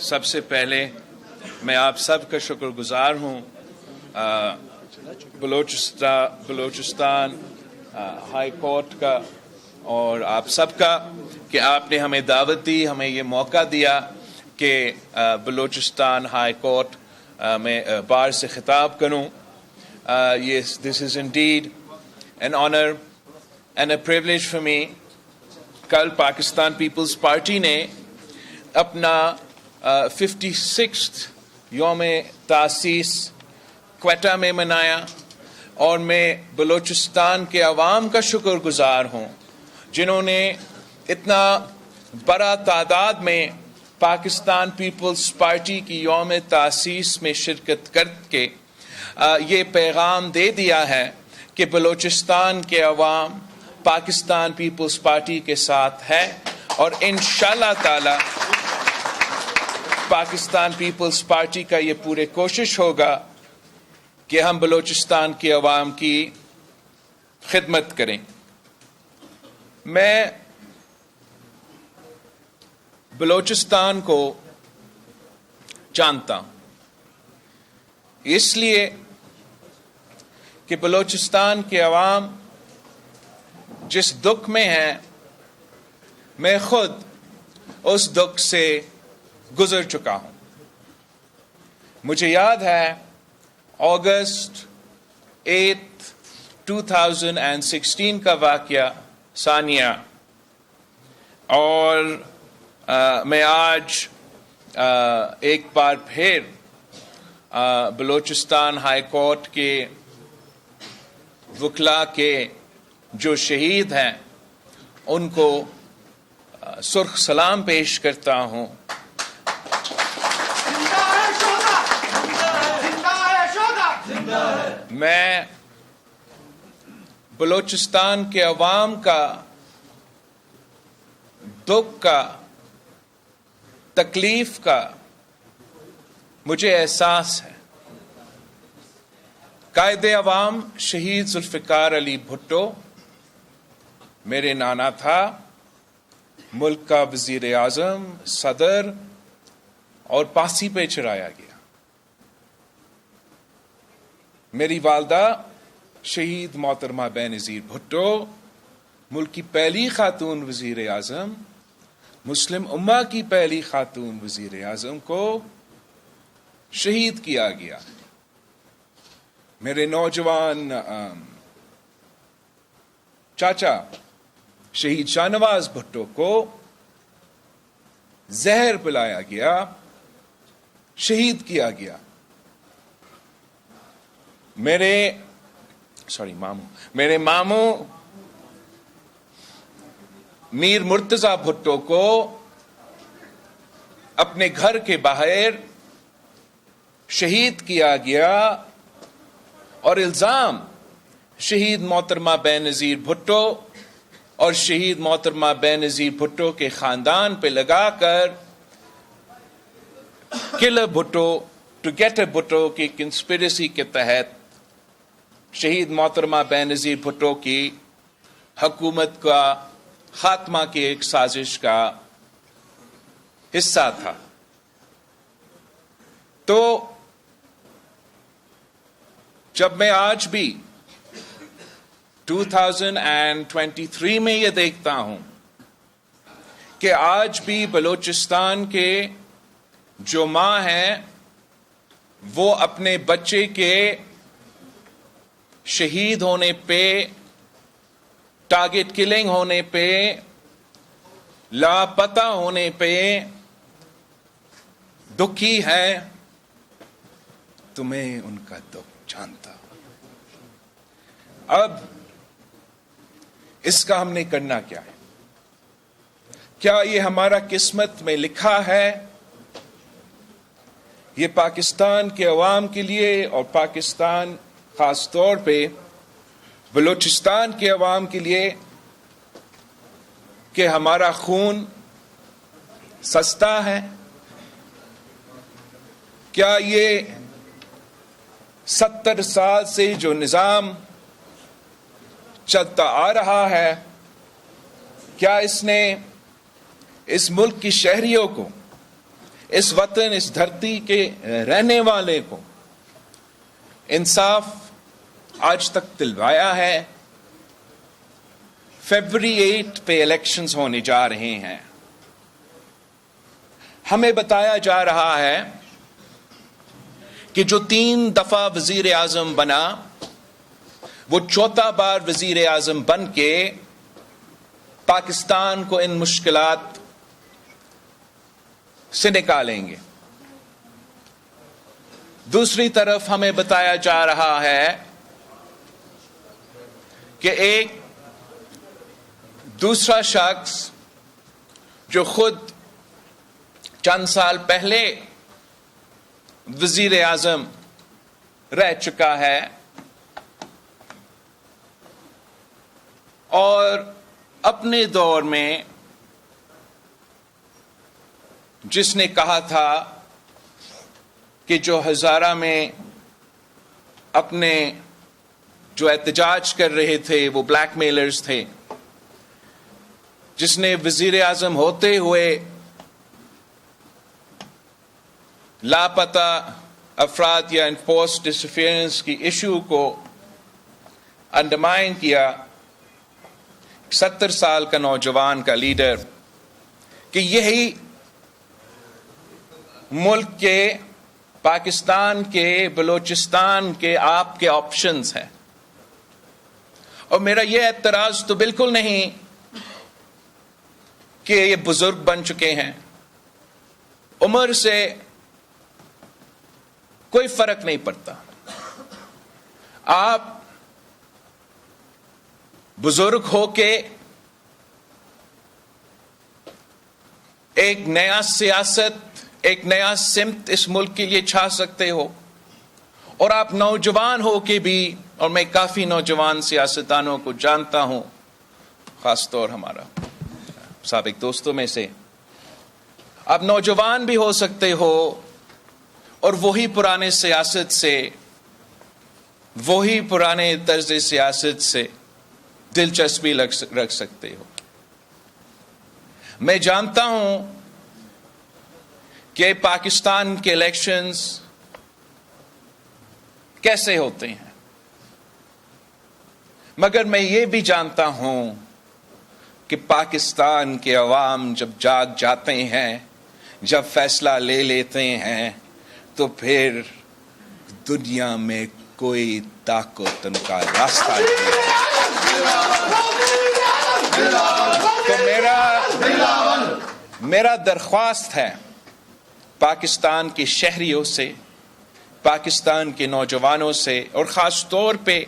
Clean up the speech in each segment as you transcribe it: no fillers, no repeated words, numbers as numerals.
سب سے پہلے میں آپ سب کا شکر گزار ہوں بلوچستان ہائی کورٹ کا اور آپ سب کا کہ آپ نے ہمیں دعوت دی, ہمیں یہ موقع دیا کہ بلوچستان ہائی کورٹ میں بار سے خطاب کروں. This is indeed an honor and a privilege for me. کل پاکستان پیپلز پارٹی نے اپنا 56th یوم تاسیس کوئٹہ میں منایا اور میں بلوچستان کے عوام کا شکر گزار ہوں جنہوں نے اتنا بڑا تعداد میں پاکستان پیپلز پارٹی کی یوم تاسیس میں شرکت کر کے یہ پیغام دے دیا ہے کہ بلوچستان کے عوام پاکستان پیپلز پارٹی کے ساتھ ہے اور انشاءاللہ تعالی پاکستان پیپلز پارٹی کا یہ پورے کوشش ہوگا کہ ہم بلوچستان کے عوام کی خدمت کریں. میں بلوچستان کو جانتا ہوں اس لیے کہ بلوچستان کے عوام جس دکھ میں ہیں میں خود اس دکھ سے گزر چکا ہوں. مجھے یاد ہے اگست 8 2016 کا واقعہ ثانیہ, اور میں آج ایک بار پھر بلوچستان ہائی کورٹ کے وکلاء کے جو شہید ہیں ان کو سرخ سلام پیش کرتا ہوں. میں بلوچستان کے عوام کا دکھ کا, تکلیف کا مجھے احساس ہے. قائد عوام شہید ذوالفقار علی بھٹو میرے نانا تھا, ملک کا وزیر اعظم, صدر اور پاسی پہ چڑھایا گیا. میری والدہ شہید محترمہ بینظیر بھٹو ملک کی پہلی خاتون وزیر اعظم, مسلم امہ کی پہلی خاتون وزیر اعظم کو شہید کیا گیا. میرے نوجوان چاچا شہید شاہ نواز بھٹو کو زہر پلایا گیا, شہید کیا گیا. میرے ماموں میر مرتضی بھٹو کو اپنے گھر کے باہر شہید کیا گیا اور الزام شہید محترمہ بینظیر بھٹو اور شہید محترمہ بینظیر بھٹو کے خاندان پہ لگا کر کل Bhutto to get a Bhutto کی کنسپریسی کے تحت شہید محترمہ بینظیر بھٹو کی حکومت کا خاتمہ کی ایک سازش کا حصہ تھا. تو جب میں آج بھی 2023 میں یہ دیکھتا ہوں کہ آج بھی بلوچستان کے جو ماں ہیں وہ اپنے بچے کے شہید ہونے پہ, ٹارگٹ کلنگ ہونے پہ, لاپتہ ہونے پہ دکھی ہے, تو میں ان کا دکھ جانتا ہوں. اب اس کا ہم نے کرنا کیا ہے؟ کیا یہ ہمارا قسمت میں لکھا ہے؟ یہ پاکستان کے عوام کے لیے اور پاکستان خاص طور پہ بلوچستان کے عوام کے لیے کہ ہمارا خون سستا ہے؟ کیا یہ 70 سال سے جو نظام چلتا آ رہا ہے, کیا اس نے اس ملک کی شہریوں کو اس وطن، اس دھرتی کے رہنے والے کو انصاف آج تک دلوایا ہے. فیبری 8 پہ الیکشنز ہونے جا رہے ہیں. ہمیں بتایا جا رہا ہے کہ جو 3 دفعہ وزیر اعظم بنا وہ 4تھا بار وزیر اعظم بن کے پاکستان کو ان مشکلات سے نکالیں گے. دوسری طرف ہمیں بتایا جا رہا ہے کہ ایک دوسرا شخص جو خود چند سال پہلے وزیر اعظم رہ چکا ہے اور اپنے دور میں جس نے کہا تھا کہ جو ہزارہ میں اپنے جو احتجاج کر رہے تھے وہ بلیک میلرز تھے، جس نے وزیر اعظم ہوتے ہوئے لاپتہ افراد یا انفورس ڈسفیئرنس کی ایشو کو انڈرمائن کیا، 70 سال کا نوجوان کا لیڈر، کہ یہی ملک کے، پاکستان کے، بلوچستان کے آپ کے آپشنز ہیں. اور میرا یہ اعتراض تو بالکل نہیں کہ یہ بزرگ بن چکے ہیں، عمر سے کوئی فرق نہیں پڑتا. آپ بزرگ ہو کے ایک نیا سیاست، ایک نیا سمت اس ملک کے لیے چھا سکتے ہو، اور آپ نوجوان ہو کے بھی، اور میں کافی نوجوان سیاستدانوں کو جانتا ہوں، خاص طور ہمارا سابق دوستوں میں سے، آپ نوجوان بھی ہو سکتے ہو اور وہی پرانے سیاست سے، وہی پرانے طرز سیاست سے دلچسپی رکھ سکتے ہو. میں جانتا ہوں کہ پاکستان کے الیکشنز کیسے ہوتے ہیں، مگر میں یہ بھی جانتا ہوں کہ پاکستان کے عوام جب جاگ جاتے ہیں، جب فیصلہ لے لیتے ہیں، تو پھر دنیا میں کوئی طاقت ان کا راستہ نہیں ہے. تو میرا درخواست ہے پاکستان کے شہریوں سے، پاکستان کے نوجوانوں سے، اور خاص طور پہ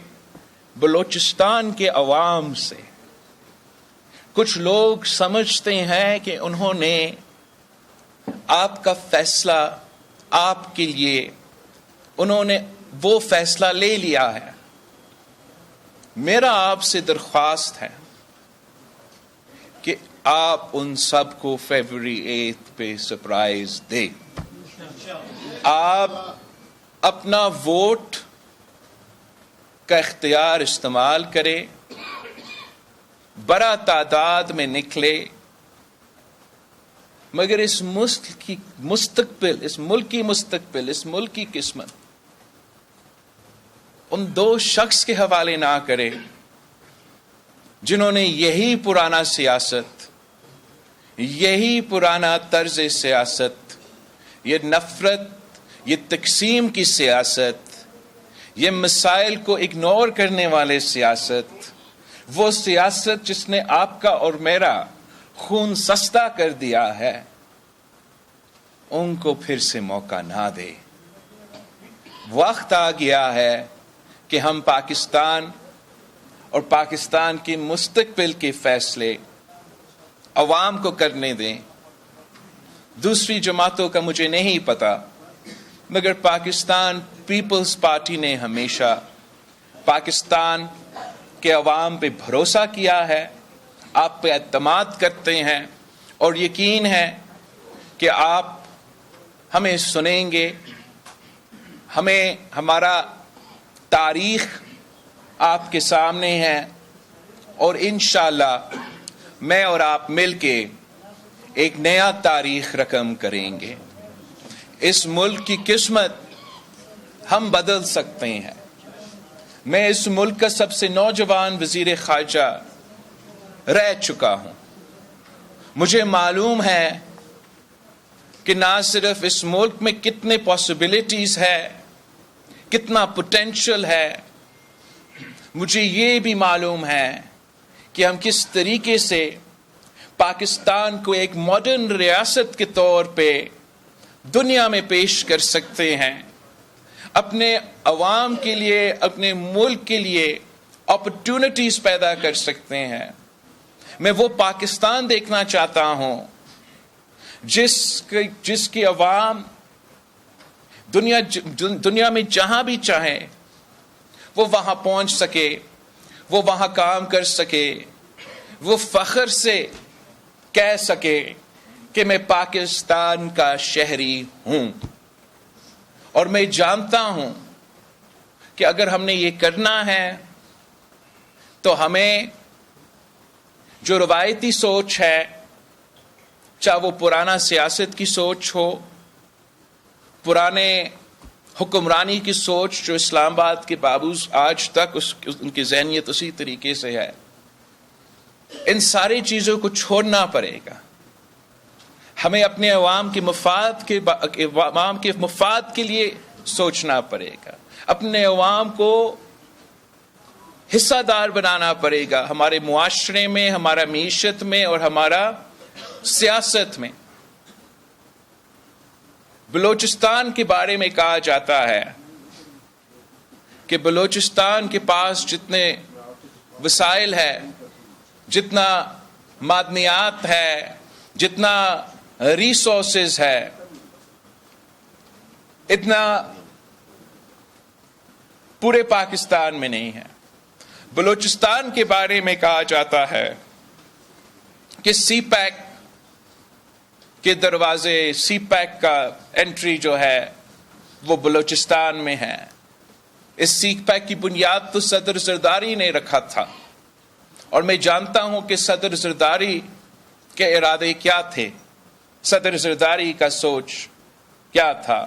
بلوچستان کے عوام سے. کچھ لوگ سمجھتے ہیں کہ انہوں نے آپ کا فیصلہ، آپ کے لیے انہوں نے وہ فیصلہ لے لیا ہے. میرا آپ سے درخواست ہے کہ آپ ان سب کو فیبری 8 پہ سرپرائز دیں. آپ اپنا ووٹ کا اختیار استعمال کریں، بڑا تعداد میں نکلے، مگر اس ملک کی مستقبل، اس ملک کی مستقبل، اس ملک کی قسمت ان 2 شخص کے حوالے نہ کرے جنہوں نے یہی پرانا سیاست، یہی پرانا طرز سیاست، یہ نفرت، یہ تقسیم کی سیاست، یہ مسائل کو اگنور کرنے والے سیاست، وہ سیاست جس نے آپ کا اور میرا خون سستا کر دیا ہے، ان کو پھر سے موقع نہ دے. وقت آ گیا ہے کہ ہم پاکستان اور پاکستان کے مستقبل کے فیصلے عوام کو کرنے دیں. دوسری جماعتوں کا مجھے نہیں پتا، مگر پاکستان پیپلز پارٹی نے ہمیشہ پاکستان کے عوام پہ بھروسہ کیا ہے، آپ پہ اعتماد کرتے ہیں، اور یقین ہے کہ آپ ہمیں سنیں گے. ہمیں ہمارا تاریخ آپ کے سامنے ہے، اور انشاءاللہ میں اور آپ مل کے ایک نیا تاریخ رقم کریں گے. اس ملک کی قسمت ہم بدل سکتے ہیں. میں اس ملک کا سب سے نوجوان وزیر خارجہ رہ چکا ہوں. مجھے معلوم ہے کہ نہ صرف اس ملک میں کتنے پاسبلٹیز ہے، کتنا پوٹینشل ہے، مجھے یہ بھی معلوم ہے کہ ہم کس طریقے سے پاکستان کو ایک ماڈرن ریاست کے طور پہ دنیا میں پیش کر سکتے ہیں، اپنے عوام کے لیے، اپنے ملک کے لیے اپرچونٹیز پیدا کر سکتے ہیں. میں وہ پاکستان دیکھنا چاہتا ہوں جس کی عوام دنیا میں جہاں بھی چاہے وہ وہاں پہنچ سکے، وہ وہاں کام کر سکے، وہ فخر سے کہہ سکے کہ میں پاکستان کا شہری ہوں. اور میں جانتا ہوں کہ اگر ہم نے یہ کرنا ہے تو ہمیں جو روایتی سوچ ہے، چاہے وہ پرانا سیاست کی سوچ ہو، پرانے حکمرانی کی سوچ جو اسلام آباد کے باوجود آج تک ان کی ذہنیت اسی طریقے سے ہے، ان ساری چیزوں کو چھوڑنا پڑے گا. ہمیں اپنے عوام کے مفاد کے لیے سوچنا پڑے گا، اپنے عوام کو حصہ دار بنانا پڑے گا، ہمارے معاشرے میں، ہمارا معیشت میں اور ہمارا سیاست میں. بلوچستان کے بارے میں کہا جاتا ہے کہ بلوچستان کے پاس جتنے وسائل ہے، جتنا معدنیات ہے، جتنا ریسورسز ہے، اتنا پورے پاکستان میں نہیں ہے. بلوچستان کے بارے میں کہا جاتا ہے کہ سی پیک کے دروازے، سی پیک کا انٹری جو ہے وہ بلوچستان میں ہے. اس سی پیک کی بنیاد تو صدر زرداری نے رکھا تھا، اور میں جانتا ہوں کہ صدر زرداری کے ارادے کیا تھے، صدر زرداری کا سوچ کیا تھا،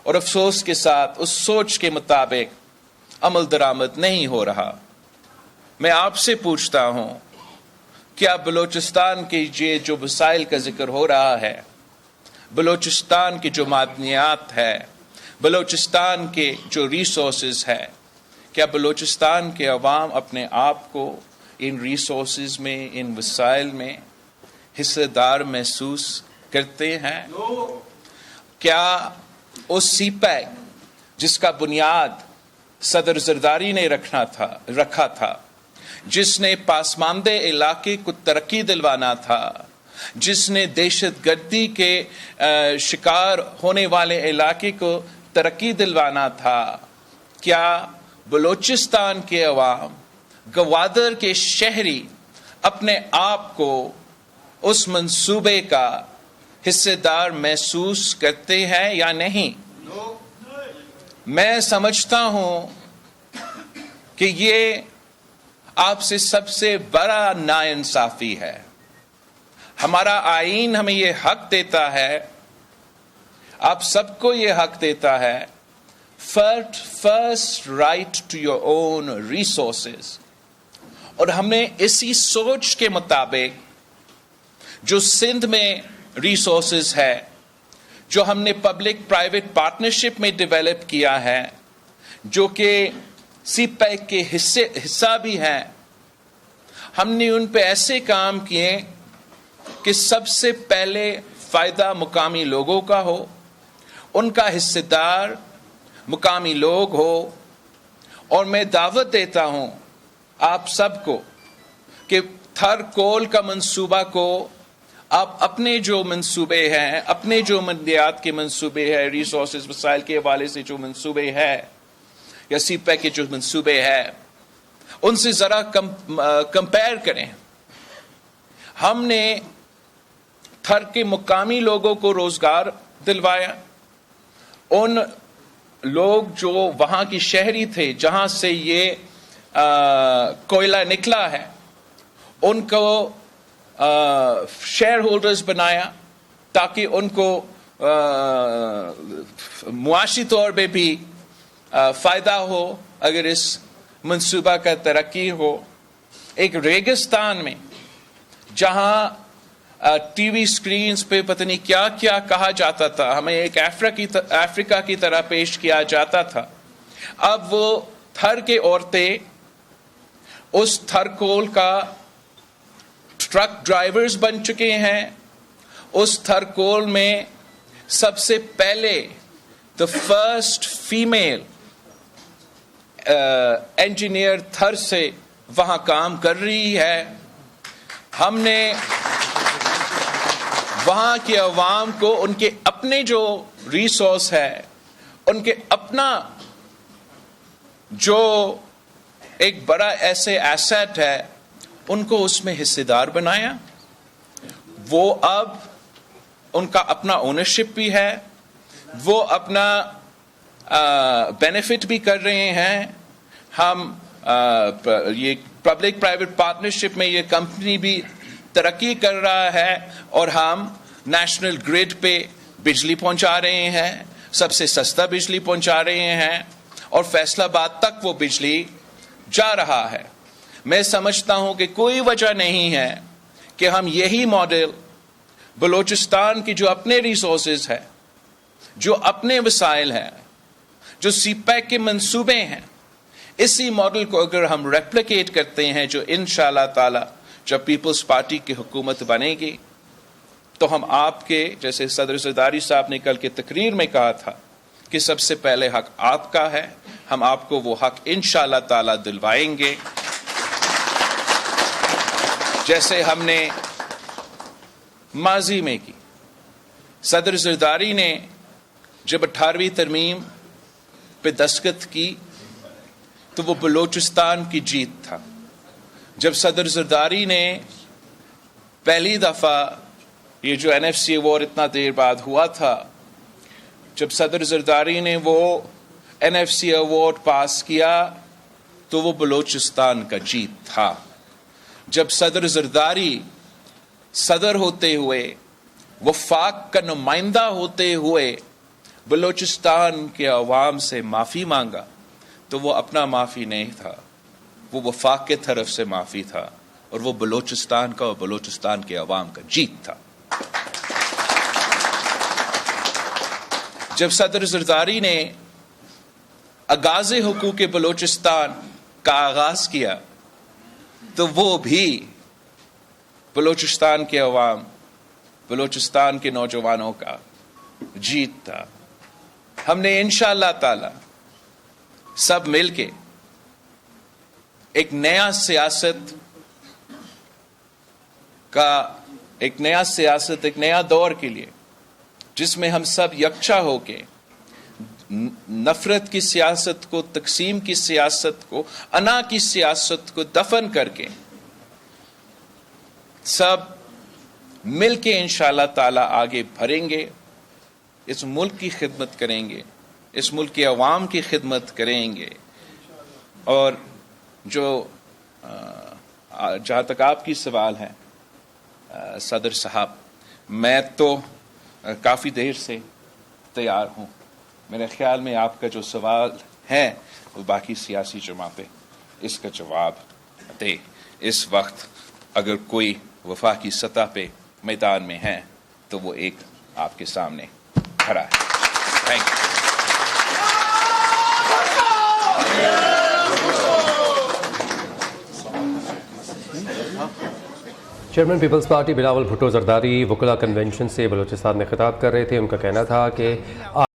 اور افسوس کے ساتھ اس سوچ کے مطابق عمل درآمد نہیں ہو رہا. میں آپ سے پوچھتا ہوں، کیا بلوچستان کے یہ جو وسائل کا ذکر ہو رہا ہے، بلوچستان کی جو معدنیات ہے، بلوچستان کے جو ریسورسز ہے، کیا بلوچستان کے عوام اپنے آپ کو ان ریسورسز میں، ان وسائل میں حصہ دار محسوس کرتے ہیں؟ کیا اس سی پیک جس کا بنیاد صدر زرداری نے رکھا تھا، جس نے پسماندہ علاقے کو ترقی دلوانا تھا، جس نے دہشت گردی کے شکار ہونے والے علاقے کو ترقی دلوانا تھا، کیا بلوچستان کے عوام، گوادر کے شہری اپنے آپ کو اس منصوبے کا حصہ دار محسوس کرتے ہیں یا نہیں؟ میں سمجھتا ہوں کہ یہ آپ سے سب سے بڑا ناانصافی ہے. ہمارا آئین ہمیں یہ حق دیتا ہے، آپ سب کو یہ حق دیتا ہے، first right to your own resources. اور ہم نے اسی سوچ کے مطابق جو سندھ میں ریسورسز ہے، جو ہم نے پبلک پرائیویٹ پارٹنرشپ میں ڈیولپ کیا ہے، جو کہ سی پیک کے حصہ بھی ہیں، ہم نے ان پہ ایسے کام کیے کہ سب سے پہلے فائدہ مقامی لوگوں کا ہو، ان کا حصہ دار مقامی لوگ ہو. اور میں دعوت دیتا ہوں آپ سب کو کہ تھر کول کا منصوبہ کو آپ اپنے جو منصوبے ہیں، اپنے جو منڈیات کے منصوبے ہیں، ریسورسز وسائل کے حوالے سے جو منصوبے ہیں، یا سی پیک کے جو منصوبے ہیں، ان سے ذرا کمپیئر کریں. ہم نے تھر کے مقامی لوگوں کو روزگار دلوایا، ان لوگ جو وہاں کی شہری تھے جہاں سے یہ کوئلہ نکلا ہے، ان کو شیئر ہولڈرز بنایا تاکہ ان کو معاشی طور پہ بھی فائدہ ہو اگر اس منصوبہ کا ترقی ہو. ایک ریگستان میں جہاں ٹی وی سکرینز پہ پتہ نہیں کیا کیا کہا جاتا تھا, ہمیں ایک افریقہ کی طرح پیش کیا جاتا تھا, اب وہ تھر کے عورتیں اس تھرکول کا ٹرک ڈرائیورز بن چکے ہیں. اس تھرکول میں سب سے پہلے the first female انجینئر تھر سے وہاں کام کر رہی ہے. ہم نے وہاں کے عوام کو ان کے اپنے جو ریسورس ہے, ان کے اپنا جو ایک بڑا ایسے ایسٹ ہے, ان کو اس میں حصے دار بنایا. وہ اب ان کا اپنا اونرشپ بھی ہے, وہ اپنا بینیفٹ بھی کر رہے ہیں. ہم یہ پبلک پرائیویٹ پارٹنرشپ میں یہ کمپنی بھی ترقی کر رہا ہے, اور ہم نیشنل گریڈ پہ بجلی پہنچا رہے ہیں, سب سے سستا بجلی پہنچا رہے ہیں, اور فیصل آباد تک وہ بجلی جا رہا ہے. میں سمجھتا ہوں کہ کوئی وجہ نہیں ہے کہ ہم یہی ماڈل بلوچستان کی جو اپنے ریسورسز ہے, جو اپنے وسائل ہیں, جو سی پیک کے منصوبے ہیں, اسی ماڈل کو اگر ہم ریپلیکیٹ کرتے ہیں, جو انشاءاللہ تعالی جب پیپلز پارٹی کی حکومت بنے گی, تو ہم آپ کے جیسے صدر زرداری صاحب نے کل کی تقریر میں کہا تھا کہ سب سے پہلے حق آپ کا ہے, ہم آپ کو وہ حق انشاءاللہ تعالی دلوائیں گے. جیسے ہم نے ماضی میں کی, صدر زرداری نے جب 18ویں ترمیم پہ دستخط کی تو وہ بلوچستان کی جیت تھا. جب صدر زرداری نے پہلی دفعہ یہ جو NFC ایوارڈ اتنا دیر بعد ہوا تھا, جب صدر زرداری نے وہ NFC ایوارڈ پاس کیا تو وہ بلوچستان کا جیت تھا. جب صدر زرداری صدر ہوتے ہوئے, وفاق کا نمائندہ ہوتے ہوئے بلوچستان کے عوام سے معافی مانگا, تو وہ اپنا معافی نہیں تھا, وہ وفاق کے طرف سے معافی تھا, اور وہ بلوچستان کا اور بلوچستان کے عوام کا جیت تھا. جب صدر زرداری نے آغاز حقوق بلوچستان کا آغاز کیا تو وہ بھی بلوچستان کے عوام, بلوچستان کے نوجوانوں کا جیت تھا. ہم نے انشاءاللہ تعالی سب مل کے ایک نیا سیاست, ایک نیا دور کے لیے, جس میں ہم سب یکجا ہو کے نفرت کی سیاست کو, تقسیم کی سیاست کو, انا کی سیاست کو دفن کر کے سب مل کے انشاءاللہ تعالی آگے بڑھیں گے, اس ملک کی خدمت کریں گے, اس ملک کے عوام کی خدمت کریں گے. اور جو جہاں تک آپ کی سوال ہے صدر صاحب, میں تو کافی دیر سے تیار ہوں. میرے خیال میں آپ کا جو سوال ہے وہ باقی سیاسی جماعتیں اس کا جواب دے. اس وقت اگر کوئی وفاقی سطح پہ میدان میں ہے تو وہ ایک آپ کے سامنے کھڑا ہے. Thank you. Chairman Peoples Party Bilawal Bhutto Zardari وکلا کنونشن سے بلوچستان میں خطاب کر رہے تھے. ان کا کہنا تھا کہ